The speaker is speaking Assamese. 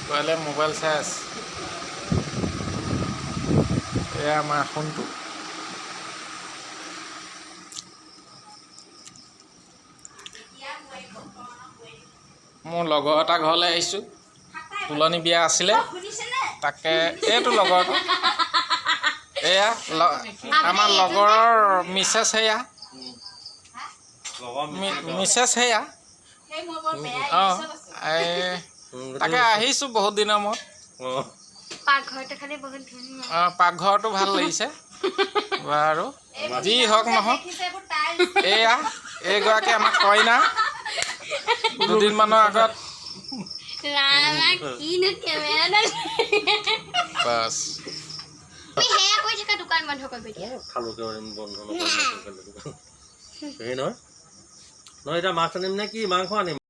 কোৱালে মোবাইল চাই আছে এয়া আমাৰ ফোনটো মোৰ লগৰ এটা ঘৰলৈ আহিছোঁ তুলনি বিয়া আছিলে তাকে এইটো লগৰটো এয়া আমাৰ লগৰৰ মিছেছ সেয়া মিছেছ সেয়া অঁ তাকে আহিছোঁ বহুত দিনৰ মূৰত পাকঘৰটো ভাল লাগিছে বাৰু যি হওক নহওক এয়া এইগৰাকী আমাৰ কইনা দুদিনমানৰ আগত বাছ দোকান বন্ধ নহয় এতিয়া মাছ আনিম নে কি মাংস আনিম